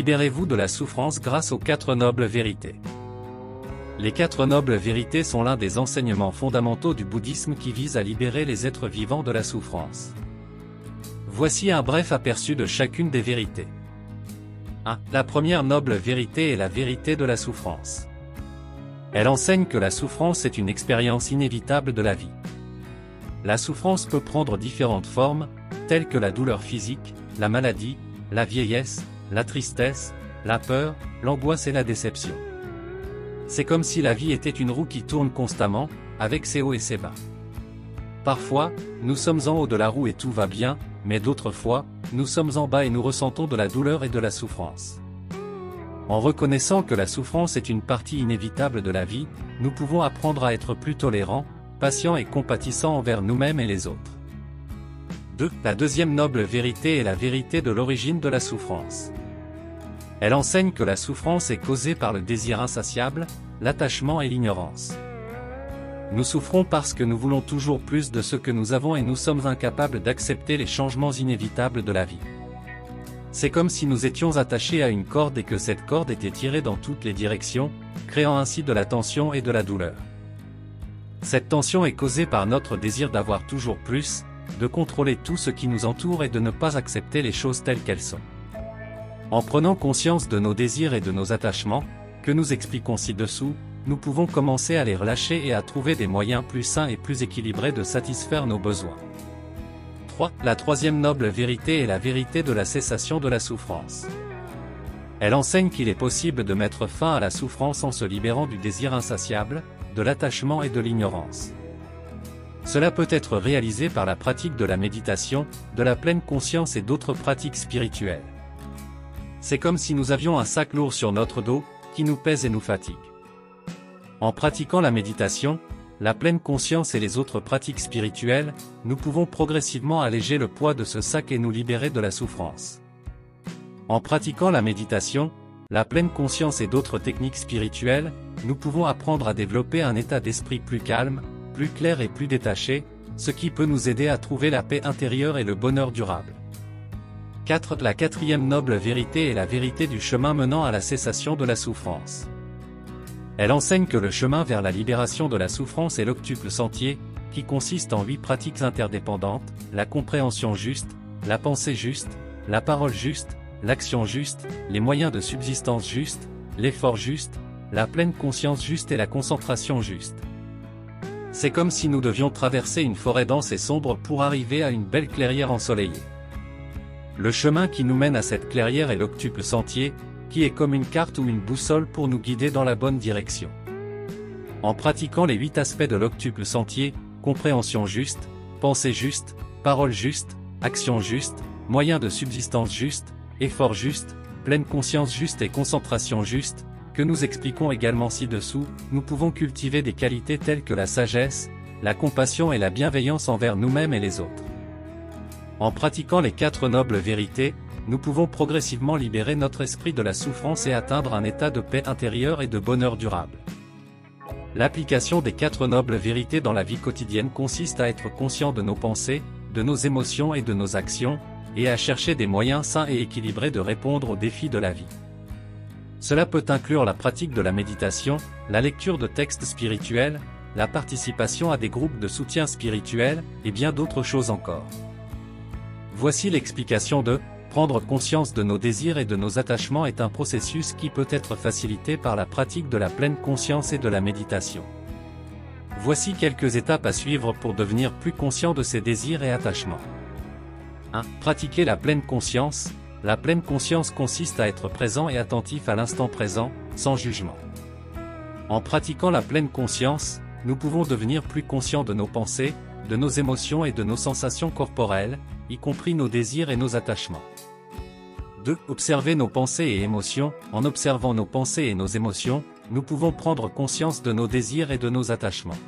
Libérez-vous de la souffrance grâce aux 4 nobles vérités. Les 4 nobles vérités sont l'un des enseignements fondamentaux du bouddhisme qui vise à libérer les êtres vivants de la souffrance. Voici un bref aperçu de chacune des vérités. 1. La première noble vérité est la vérité de la souffrance. Elle enseigne que la souffrance est une expérience inévitable de la vie. La souffrance peut prendre différentes formes, telles que la douleur physique, la maladie, la vieillesse, la tristesse, la peur, l'angoisse et la déception. C'est comme si la vie était une roue qui tourne constamment, avec ses hauts et ses bas. Parfois, nous sommes en haut de la roue et tout va bien, mais d'autres fois, nous sommes en bas et nous ressentons de la douleur et de la souffrance. En reconnaissant que la souffrance est une partie inévitable de la vie, nous pouvons apprendre à être plus tolérants, patients et compatissants envers nous-mêmes et les autres. 2. La deuxième noble vérité est la vérité de l'origine de la souffrance. Elle enseigne que la souffrance est causée par le désir insatiable, l'attachement et l'ignorance. Nous souffrons parce que nous voulons toujours plus de ce que nous avons et nous sommes incapables d'accepter les changements inévitables de la vie. C'est comme si nous étions attachés à une corde et que cette corde était tirée dans toutes les directions, créant ainsi de la tension et de la douleur. Cette tension est causée par notre désir d'avoir toujours plus, de contrôler tout ce qui nous entoure et de ne pas accepter les choses telles qu'elles sont. En prenant conscience de nos désirs et de nos attachements, que nous expliquons ci-dessous, nous pouvons commencer à les relâcher et à trouver des moyens plus sains et plus équilibrés de satisfaire nos besoins. 3. La troisième noble vérité est la vérité de la cessation de la souffrance. Elle enseigne qu'il est possible de mettre fin à la souffrance en se libérant du désir insatiable, de l'attachement et de l'ignorance. Cela peut être réalisé par la pratique de la méditation, de la pleine conscience et d'autres pratiques spirituelles. C'est comme si nous avions un sac lourd sur notre dos, qui nous pèse et nous fatigue. En pratiquant la méditation, la pleine conscience et les autres pratiques spirituelles, nous pouvons progressivement alléger le poids de ce sac et nous libérer de la souffrance. En pratiquant la méditation, la pleine conscience et d'autres techniques spirituelles, nous pouvons apprendre à développer un état d'esprit plus calme, plus clair et plus détaché, ce qui peut nous aider à trouver la paix intérieure et le bonheur durable. 4. La quatrième noble vérité est la vérité du chemin menant à la cessation de la souffrance. Elle enseigne que le chemin vers la libération de la souffrance est l'octuple sentier, qui consiste en 8 pratiques interdépendantes, la compréhension juste, la pensée juste, la parole juste, l'action juste, les moyens de subsistance juste, l'effort juste, la pleine conscience juste et la concentration juste. C'est comme si nous devions traverser une forêt dense et sombre pour arriver à une belle clairière ensoleillée. Le chemin qui nous mène à cette clairière est l'octuple sentier, qui est comme une carte ou une boussole pour nous guider dans la bonne direction. En pratiquant les 8 aspects de l'octuple sentier, compréhension juste, pensée juste, parole juste, action juste, moyen de subsistance juste, effort juste, pleine conscience juste et concentration juste, que nous expliquons également ci-dessous, nous pouvons cultiver des qualités telles que la sagesse, la compassion et la bienveillance envers nous-mêmes et les autres. En pratiquant les 4 nobles vérités, nous pouvons progressivement libérer notre esprit de la souffrance et atteindre un état de paix intérieure et de bonheur durable. L'application des 4 nobles vérités dans la vie quotidienne consiste à être conscient de nos pensées, de nos émotions et de nos actions, et à chercher des moyens sains et équilibrés de répondre aux défis de la vie. Cela peut inclure la pratique de la méditation, la lecture de textes spirituels, la participation à des groupes de soutien spirituel, et bien d'autres choses encore. Voici l'explication de « Prendre conscience de nos désirs et de nos attachements est un processus qui peut être facilité par la pratique de la pleine conscience et de la méditation. » Voici quelques étapes à suivre pour devenir plus conscient de ses désirs et attachements. 1. Pratiquer la pleine conscience. La pleine conscience consiste à être présent et attentif à l'instant présent, sans jugement. En pratiquant la pleine conscience, nous pouvons devenir plus conscients de nos pensées, de nos émotions et de nos sensations corporelles, y compris nos désirs et nos attachements. 2. Observer nos pensées et émotions. En observant nos pensées et nos émotions, nous pouvons prendre conscience de nos désirs et de nos attachements.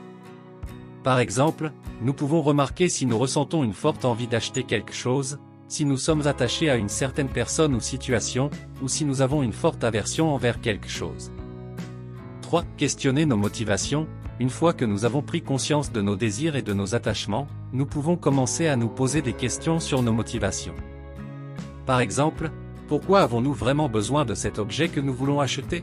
Par exemple, nous pouvons remarquer si nous ressentons une forte envie d'acheter quelque chose, si nous sommes attachés à une certaine personne ou situation, ou si nous avons une forte aversion envers quelque chose. 3. Questionner nos motivations. Une fois que nous avons pris conscience de nos désirs et de nos attachements, nous pouvons commencer à nous poser des questions sur nos motivations. Par exemple, Pourquoi avons-nous vraiment besoin de cet objet que nous voulons acheter?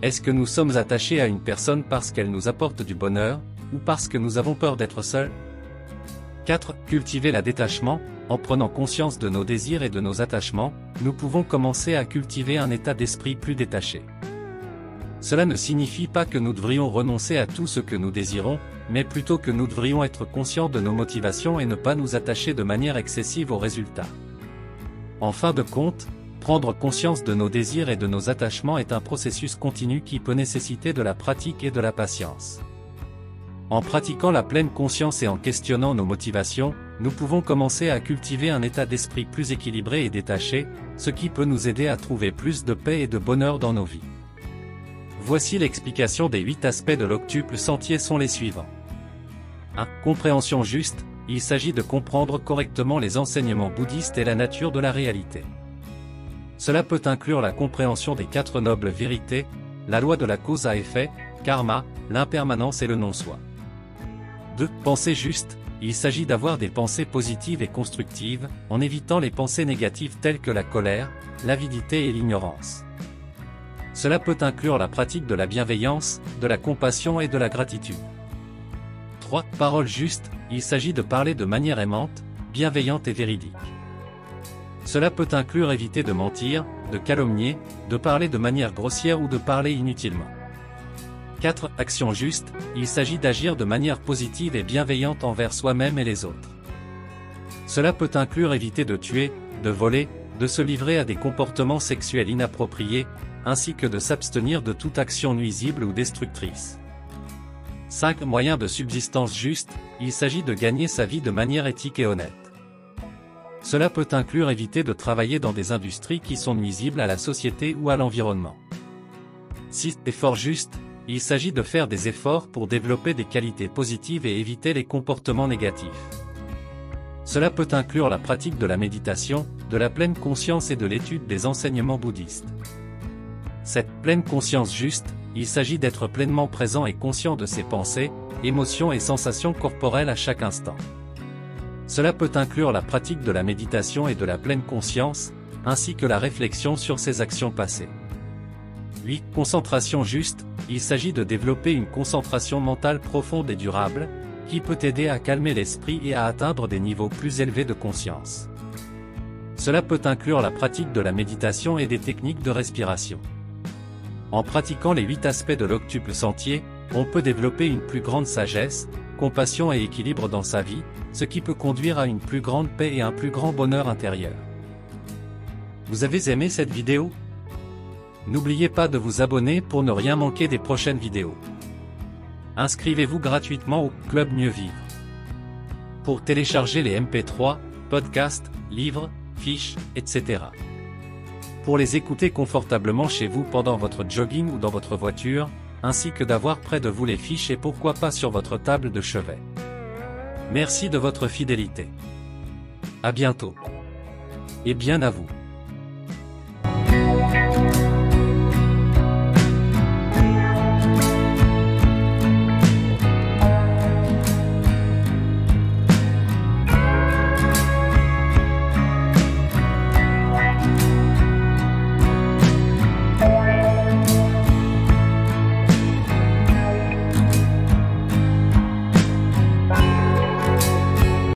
Est-ce que nous sommes attachés à une personne parce qu'elle nous apporte du bonheur, ou parce que nous avons peur d'être seuls? 4. Cultiver le détachement. En prenant conscience de nos désirs et de nos attachements, nous pouvons commencer à cultiver un état d'esprit plus détaché. Cela ne signifie pas que nous devrions renoncer à tout ce que nous désirons, mais plutôt que nous devrions être conscients de nos motivations et ne pas nous attacher de manière excessive aux résultats. En fin de compte, prendre conscience de nos désirs et de nos attachements est un processus continu qui peut nécessiter de la pratique et de la patience. En pratiquant la pleine conscience et en questionnant nos motivations, nous pouvons commencer à cultiver un état d'esprit plus équilibré et détaché, ce qui peut nous aider à trouver plus de paix et de bonheur dans nos vies. Voici l'explication des 8 aspects de l'octuple sentier sont les suivants. 1. Compréhension juste. Il s'agit de comprendre correctement les enseignements bouddhistes et la nature de la réalité. Cela peut inclure la compréhension des 4 nobles vérités, la loi de la cause à effet, karma, l'impermanence et le non-soi. 2. Pensée juste. Il s'agit d'avoir des pensées positives et constructives, en évitant les pensées négatives telles que la colère, l'avidité et l'ignorance. Cela peut inclure la pratique de la bienveillance, de la compassion et de la gratitude. 3. Parole juste. Il s'agit de parler de manière aimante, bienveillante et véridique. Cela peut inclure éviter de mentir, de calomnier, de parler de manière grossière ou de parler inutilement. 4. Action juste. Il s'agit d'agir de manière positive et bienveillante envers soi-même et les autres. Cela peut inclure éviter de tuer, de voler, de se livrer à des comportements sexuels inappropriés, ainsi que de s'abstenir de toute action nuisible ou destructrice. 5. Moyen de subsistance juste. Il s'agit de gagner sa vie de manière éthique et honnête. Cela peut inclure éviter de travailler dans des industries qui sont nuisibles à la société ou à l'environnement. 6. Effort juste. Il s'agit de faire des efforts pour développer des qualités positives et éviter les comportements négatifs. Cela peut inclure la pratique de la méditation, de la pleine conscience et de l'étude des enseignements bouddhistes. 7. Pleine conscience juste. Il s'agit d'être pleinement présent et conscient de ses pensées, émotions et sensations corporelles à chaque instant. Cela peut inclure la pratique de la méditation et de la pleine conscience, ainsi que la réflexion sur ses actions passées. 8. Concentration juste. Il s'agit de développer une concentration mentale profonde et durable, qui peut aider à calmer l'esprit et à atteindre des niveaux plus élevés de conscience. Cela peut inclure la pratique de la méditation et des techniques de respiration. En pratiquant les 8 aspects de l'octuple sentier, on peut développer une plus grande sagesse, compassion et équilibre dans sa vie, ce qui peut conduire à une plus grande paix et un plus grand bonheur intérieur. Vous avez aimé cette vidéo? N'oubliez pas de vous abonner pour ne rien manquer des prochaines vidéos. Inscrivez-vous gratuitement au Club Mieux Vivre. Pour télécharger les MP3, podcasts, livres, fiches, etc. Pour les écouter confortablement chez vous pendant votre jogging ou dans votre voiture, ainsi que d'avoir près de vous les fiches et pourquoi pas sur votre table de chevet. Merci de votre fidélité. À bientôt. Et bien à vous.